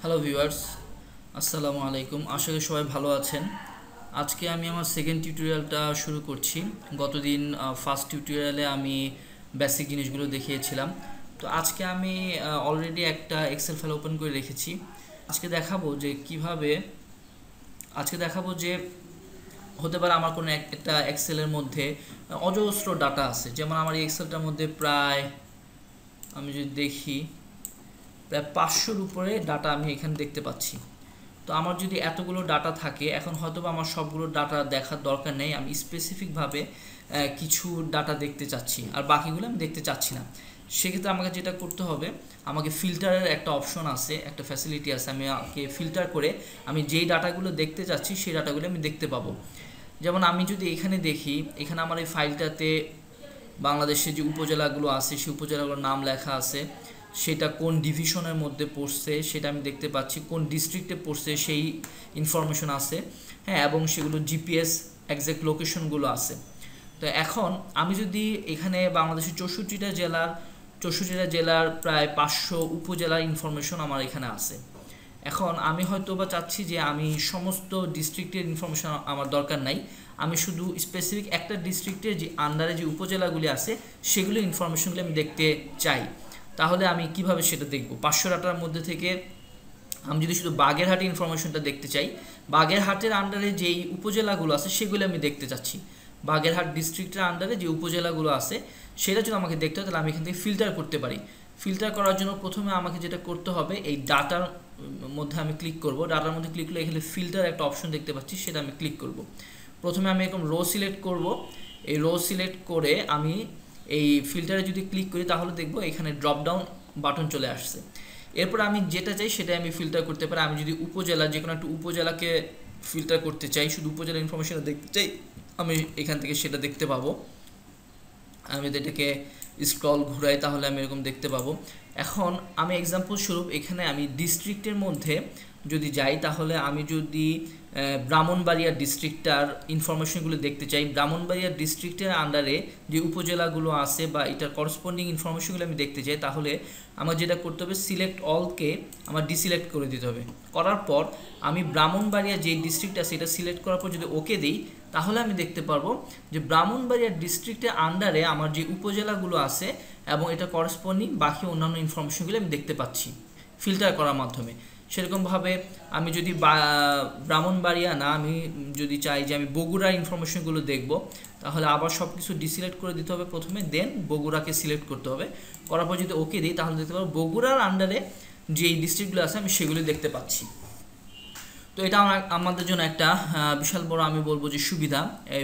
Hello viewers, আসসালামু আলাইকুম। আশা করি সবাই ভালো আছেন। আজকে আমি আমার সেকেন্ড টিউটোরিয়ালটা শুরু করছি। গতদিন ফার্স্ট টিউটোরিয়ালে আমি বেসিক জিনিসগুলো দেখিয়েছিলাম। তো আজকে আমি অলরেডি একটা এক্সেল ফাইল ওপেন করে রেখেছি। আজকে দেখাবো যে কিভাবে হতে পারে আমার কোনো একটা এক্সেলের মধ্যে অজস্র ডাটা আছে। যেমন আমার এই এক্সেলটার মধ্যে প্রায়, আমি যদি দেখি, প্রায় 500-র উপরে ডাটা আমি এখানে দেখতে পাচ্ছি। তো আমার যদি এতগুলো ডাটা থাকে, এখন হয়তো আমার সবগুলো ডাটা দেখার দরকার নেই, আমি স্পেসিফিকভাবে কিছু ডাটা দেখতে চাচ্ছি আর বাকিগুলো আমি দেখতে চাচ্ছি না। সেক্ষেত্রে আমাকে যেটা করতে হবে, আমাকে ফিল্টারের একটা অপশন আছে, একটা ফ্যাসিলিটি আছে। আমি ফিল্টার করে আমি যেই ডাটাগুলো দেখতে চাচ্ছি সেই ডাটাগুলো আমি দেখতে পাবো। যেমন আমি যদি এখানে দেখি, এখানে আমার এই ফাইলটাতে বাংলাদেশের যে উপজেলাগুলো আছে সেই উপজেলাগুলোর নাম লেখা আছে, সেটা কোন ডিভিশনের মধ্যে পড়ছে সেটা আমি দেখতে পাচ্ছি, কোন ডিস্ট্রিক্টে পড়ছে সেই ইনফরমেশন আছে, হ্যাঁ, এবং সেগুলো জিপিএস এক্সাক্ট লোকেশনগুলো আছে। তো এখন আমি যদি এখানে বাংলাদেশের 64টা জেলার প্রায় 500 উপজেলার ইনফরমেশন আমার এখানে আছে। এখন আমি হয়তো বা চাচ্ছি যে আমি সমস্ত ডিস্ট্রিক্টের ইনফরমেশন আমার দরকার নাই, আমি শুধু স্পেসিফিক একটা ডিস্ট্রিক্টের যে আন্ডারে যে উপজেলাগুলি আছে সেগুলো ইনফরমেশনগুলো আমি দেখতে চাই। তাহলে আমি কিভাবে সেটা দেখব? 500 ডাটার মধ্যে থেকে আমি যদি শুধু বাগেরহাটের ইনফরমেশনটা দেখতে চাই, বাগেরহাটের আন্ডারে যেই উপজেলাগুলো আছে সেগুলো আমি দেখতে চাচ্ছি, বাগেরহাট ডিস্ট্রিক্টের আন্ডারে যে উপজেলাগুলো আছে সেটা যদি আমাকে দেখতে হয়, তাহলে আমি এখান থেকে ফিল্টার করতে পারি। ফিল্টার করার জন্য প্রথমে আমাকে যেটা করতে হবে, এই ডাটার মধ্যে আমি ক্লিক করব। ডাটার মধ্যে ক্লিক করলে এখানে ফিল্টার একটা অপশন দেখতে পাচ্ছি, সেটা আমি ক্লিক করব। প্রথমে আমি এরকম রো সিলেক্ট করব। এই রো সিলেক্ট করে আমি এই ফিল্টারে যদি ক্লিক করি তাহলে দেখব এখানে ড্রপ ডাউন বাটন চলে আসছে। এরপর আমি যেটা চাই সেটা আমি ফিল্টার করতে পারি। আমি যদি উপজেলা, যে কোনো একটা উপজেলাকে ফিল্টার করতে চাই, শুধু উপজেলা ইনফরমেশনটা দেখতে চাই, আমি এখান থেকে সেটা দেখতে পাবো। আমি যদি এটাকে স্ক্রল ঘুরাই তাহলে আমি এরকম দেখতে পাবো। এখন আমি এক্সাম্পল স্বরূপ এখানে আমি ডিস্ট্রিক্টের মধ্যে যদি যাই, তাহলে আমি যদি ব্রাহ্মণবাড়িয়া ডিস্ট্রিক্টটার ইনফরমেশনগুলো দেখতে চাই, ব্রাহ্মণবাড়িয়া ডিস্ট্রিক্টের আন্ডারে যে উপজেলাগুলো আছে বা এটার করসপন্ডিং ইনফরমেশনগুলো আমি দেখতে চাই, তাহলে আমার যেটা করতে হবে, সিলেক্ট অলকে আমার ডিসিলেক্ট করে দিতে হবে। করার পর আমি ব্রাহ্মণবাড়িয়া যে ডিস্ট্রিক্ট আছে এটা সিলেক্ট করার পর যদি ওকে দিই, তাহলে আমি দেখতে পারবো যে ব্রাহ্মণবাড়িয়া ডিস্ট্রিক্টের আন্ডারে আমার যে উপজেলাগুলো আছে এবং এটা করসপন্ডিং বাকি অন্যান্য ইনফরমেশনগুলো আমি দেখতে পাচ্ছি ফিল্টার করার মাধ্যমে। সেরকমভাবে আমি যদি ব্রাহ্মণবাড়িয়া না, আমি যদি চাই যে আমি বগুড়ার ইনফরমেশনগুলো দেখব, তাহলে আবার সব কিছু ডিসিলেক্ট করে দিতে হবে প্রথমে, দেন বগুড়াকে সিলেক্ট করতে হবে। করার পর যদি ওকে দিই তাহলে দেখতে পাবো বগুড়ার আন্ডারে যে ডিস্ট্রিক্টগুলো আছে আমি সেগুলো দেখতে পাচ্ছি। তো এটা আমাদের জন্য একটা বিশাল বড়, আমি বলবো যে সুবিধা,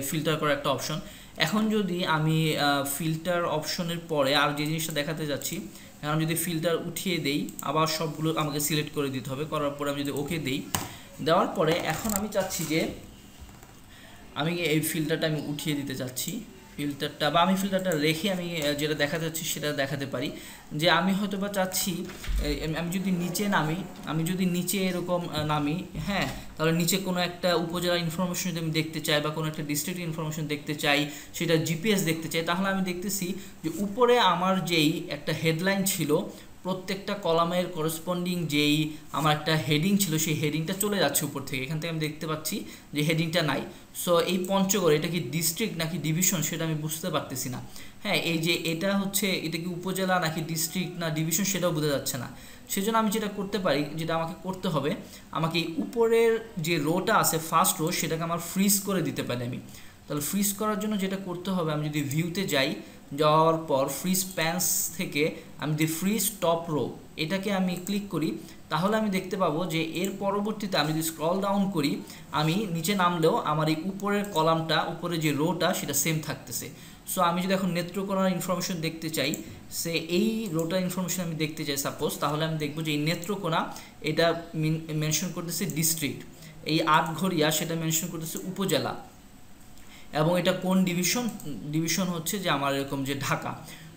ফিল্টার করার একটা অপশন। এখন যদি আমি ফিল্টার অপশনের পরে আর যে জিনিসটা দেখাতে যাচ্ছি, এখন আমি যদি ফিল্টার উঠিয়ে দেই, আবার সবগুলো আমাকে সিলেক্ট করে দিতে হবে। করার পরে আমি যদি ওকে দেই, দেওয়ার পরে এখন আমি চাচ্ছি যে আমি এই ফিল্টারটা আমি উঠিয়ে দিতে চাচ্ছি, ফিল্টারটা, বা আমি ফিল্টারটা রেখে আমি যেটা দেখাতে চাচ্ছি সেটা দেখাতে পারি। যে আমি হয়তো বা চাচ্ছি আমি যদি নিচে নামি, আমি যদি নিচে এরকম নামি, হ্যাঁ, তাহলে নিচে কোনো একটা উপজেলার ইনফরমেশন যদি আমি দেখতে চাই বা কোনো একটা ডিস্ট্রিক্ট ইনফরমেশন দেখতে চাই, সেটা জিপিএস দেখতে চাই, তাহলে আমি দেখতেছি যে উপরে আমার যেই একটা হেডলাইন ছিল, প্রত্যেকটা কলামের করসপন্ডিং যেই আমার একটা হেডিং ছিল সেই হেডিংটা চলে যাচ্ছে উপর থেকে। এখান থেকে আমি দেখতে পাচ্ছি যে হেডিংটা নাই। সো এই পঞ্চগড় এটা কি ডিস্ট্রিক্ট নাকি ডিভিশন সেটা আমি বুঝতে পারতেছি না। হ্যাঁ, এই যে এটা হচ্ছে, এটা কি উপজেলা নাকি ডিস্ট্রিক্ট না ডিভিশন সেটাও বোঝা যাচ্ছে না। সেজন্য আমি যেটা করতে পারি, যেটা আমাকে করতে হবে, আমাকে এই উপরের যে রোটা আছে ফার্স্ট রো সেটাকে আমার ফ্রিজ করে দিতে পারি আমি। তাহলে ফ্রিজ করার জন্য যেটা করতে হবে, আমি যদি ভিউতে যাই, যাওয়ার পর ফ্রিজ প্যান্স থেকে আমি যদি ফ্রিজ টপ রো এটাকে আমি ক্লিক করি, তাহলে আমি দেখতে পাবো যে এর পরবর্তীতে আমি যদি স্ক্রল ডাউন করি, আমি নিচে নামলেও আমার এই উপরের কলামটা, উপরে যে রোটা সেটা সেম থাকতেছে। সো আমি যদি এখন নেত্রকোনার ইনফরমেশন দেখতে চাই, সে এই রোটার ইনফরমেশন আমি দেখতে চাই সাপোজ, তাহলে আমি দেখবো যে এই নেত্রকোনা এটা মেনশন করতেছে ডিস্ট্রিক্ট, এই আটঘরিয়া সেটা মেনশন করতেছে উপজেলা, এবং এটা কোন ডিভিশন হচ্ছে যে আমার এরকম যে ঢাকা।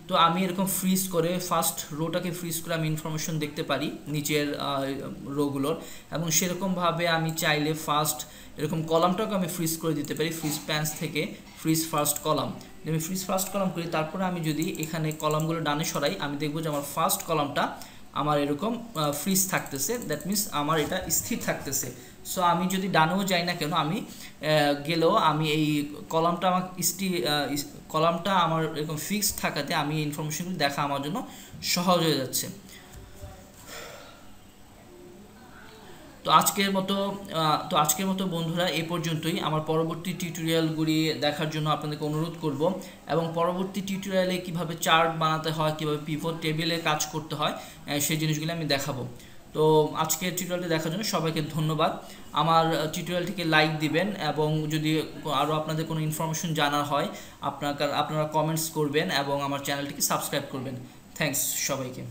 তো আমি এরকম ফ্রিজ করে ফার্স্ট রোটাকে ফ্রিজ করে আমি ইনফরমেশন দেখতে পারি নিচের রোগুলোর, এবং সেরকমভাবে আমি চাইলে ফার্স্ট এরকম কলামটাকে আমি ফ্রিজ করে দিতে পারি, ফ্রিজ প্যান্স থেকে ফ্রিজ ফার্স্ট কলাম। আমি ফ্রিজ ফার্স্ট কলাম করি, তারপরে আমি যদি এখানে কলামগুলো ডানে সরাই, আমি দেখবো যে আমার ফার্স্ট কলামটা আমার এরকম ফ্রিজ থাকতেছে, দ্যাট মিনস আমার এটা স্থির থাকতেছে। সো আমি যদি ডানেও যাই না কেন, আমি গেলেও আমি এই কলামটা আমার কলামটা আমার এরকম ফিক্সড থাকাতে আমি এই ইনফরমেশনগুলো দেখা আমার জন্য সহজ হয়ে যাচ্ছে। তো আজকের মতো বন্ধুরা এই পর্যন্তই। আমার পরবর্তী টিউটোরিয়ালগুলি দেখার জন্য আপনাদেরকে অনুরোধ করব, এবং পরবর্তী টিউটোরিয়ালে কিভাবে চার্ট বানাতে হয়, কিভাবে পিভট টেবিলে কাজ করতে হয়, সেই জিনিসগুলো আমি দেখাবো। তো আজকের টিউটোরিয়ালটি দেখার জন্য সবাইকে ধন্যবাদ। আমার টিউটোরিয়ালটিকে লাইক দিবেন, এবং যদি আরও আপনাদের কোনো ইনফরমেশন জানার হয় আপনারা কমেন্টস করবেন, এবং আমার চ্যানেলটিকে সাবস্ক্রাইব করবেন। থ্যাঙ্কস সবাইকে।